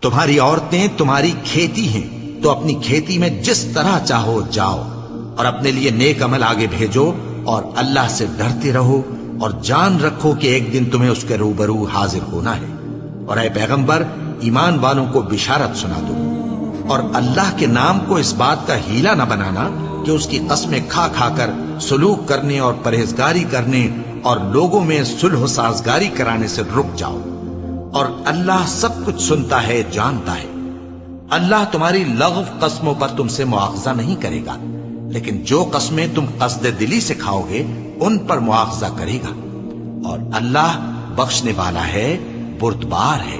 تمہاری عورتیں تمہاری کھیتی ہیں، تو اپنی کھیتی میں جس طرح چاہو جاؤ، اور اپنے لیے نیک عمل آگے بھیجو، اور اللہ سے ڈرتے رہو، اور جان رکھو کہ ایک دن تمہیں اس کے روبرو حاضر ہونا ہے۔ اور اے پیغمبر، ایمان والوں کو بشارت سنا دو، اور اللہ کے نام کو اس بات کا ہیلا نہ بنانا کہ اس کی قسمیں کھا کھا کر سلوک کرنے اور پرہیزگاری کرنے اور لوگوں میں صلح و سازگاری کرانے سے رک جاؤ، اور اللہ سب کچھ سنتا ہے، جانتا ہے۔ اللہ تمہاری لغو قسموں پر تم سے مواخذہ نہیں کرے گا، لیکن جو قسمیں تم قصد دلی سے کھاؤ گے ان پر مواخذہ کرے گا، اور اللہ بخشنے والا ہے، بردبار ہے۔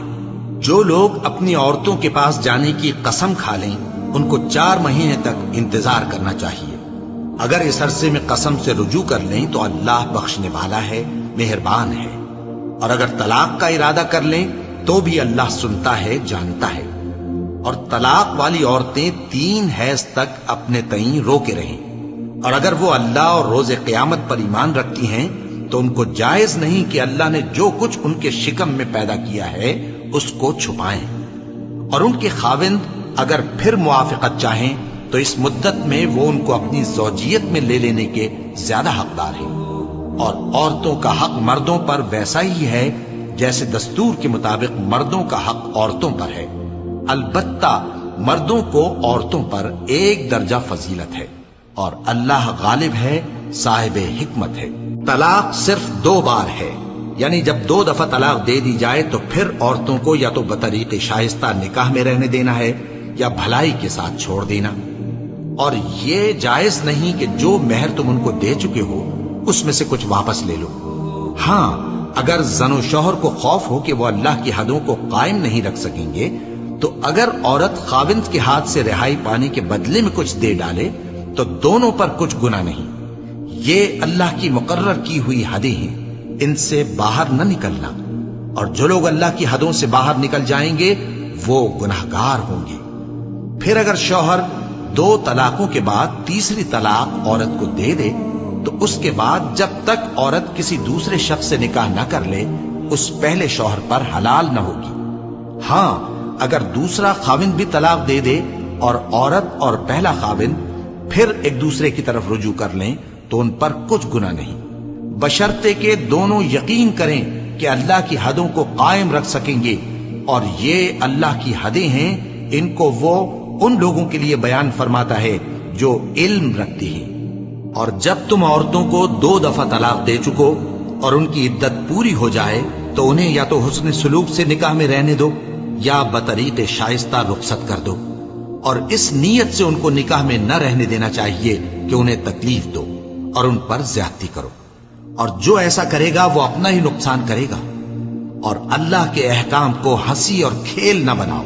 جو لوگ اپنی عورتوں کے پاس جانے کی قسم کھا لیں ان کو 4 مہینے تک انتظار کرنا چاہیے۔ اگر اس عرصے میں قسم سے رجوع کر لیں تو اللہ بخشنے والا ہے، مہربان ہے، اور اگر طلاق کا ارادہ کر لیں تو بھی اللہ سنتا ہے، جانتا ہے۔ اور طلاق والی عورتیں 3 حیض تک اپنے تئیں روکے رہیں، اور اگر وہ اللہ اور روز قیامت پر ایمان رکھتی ہیں تو ان کو جائز نہیں کہ اللہ نے جو کچھ ان کے شکم میں پیدا کیا ہے اس کو چھپائیں، اور ان کے خاوند اگر پھر موافقت چاہیں تو اس مدت میں وہ ان کو اپنی زوجیت میں لے لینے کے زیادہ حقدار ہیں، اور عورتوں کا حق مردوں پر ویسا ہی ہے جیسے دستور کے مطابق مردوں کا حق عورتوں پر ہے، البتہ مردوں کو عورتوں پر 1 درجہ فضیلت ہے، اور اللہ غالب ہے، صاحب حکمت ہے۔ طلاق صرف 2 بار ہے، یعنی جب 2 دفعہ طلاق دے دی جائے تو پھر عورتوں کو یا تو بطریق شائستہ نکاح میں رہنے دینا ہے یا بھلائی کے ساتھ چھوڑ دینا، اور یہ جائز نہیں کہ جو مہر تم ان کو دے چکے ہو اس میں سے کچھ واپس لے لو۔ ہاں، اگر زن و شوہر کو خوف ہو کہ وہ اللہ کی حدوں کو قائم نہیں رکھ سکیں گے تو اگر عورت خاوند کے ہاتھ سے رہائی پانے کے بدلے میں کچھ دے ڈالے تو دونوں پر کچھ گناہ نہیں۔ یہ اللہ کی مقرر کی ہوئی حدیں ہیں، ان سے باہر نہ نکلنا، اور جو لوگ اللہ کی حدوں سے باہر نکل جائیں گے وہ گناہگار ہوں گے۔ پھر اگر شوہر 2 طلاقوں کے بعد تیسری طلاق عورت کو دے دے تو اس کے بعد جب تک عورت کسی دوسرے شخص سے نکاح نہ کر لے اس پہلے شوہر پر حلال نہ ہوگی۔ ہاں، اگر دوسرا خاوند بھی طلاق دے دے اور عورت اور پہلا خاوند پھر ایک دوسرے کی طرف رجوع کر لیں تو ان پر کچھ گناہ نہیں، بشرطے کہ دونوں یقین کریں کہ اللہ کی حدوں کو قائم رکھ سکیں گے، اور یہ اللہ کی حدیں ہیں، ان کو وہ ان لوگوں کے لیے بیان فرماتا ہے جو علم رکھتے ہیں۔ اور جب تم عورتوں کو 2 دفعہ طلاق دے چکو اور ان کی عدت پوری ہو جائے تو انہیں یا تو حسن سلوک سے نکاح میں رہنے دو یا بطریق شائستہ رخصت کر دو، اور اس نیت سے ان کو نکاح میں نہ رہنے دینا چاہیے کہ انہیں تکلیف دو اور ان پر زیادتی کرو، اور جو ایسا کرے گا وہ اپنا ہی نقصان کرے گا۔ اور اللہ کے احکام کو ہنسی اور کھیل نہ بناؤ،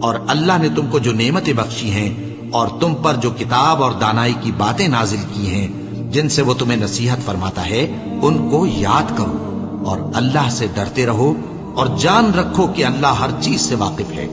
اور اللہ نے تم کو جو نعمتیں بخشی ہیں اور تم پر جو کتاب اور دانائی کی باتیں نازل کی ہیں جن سے وہ تمہیں نصیحت فرماتا ہے ان کو یاد کرو، اور اللہ سے ڈرتے رہو، اور جان رکھو کہ اللہ ہر چیز سے واقف ہے۔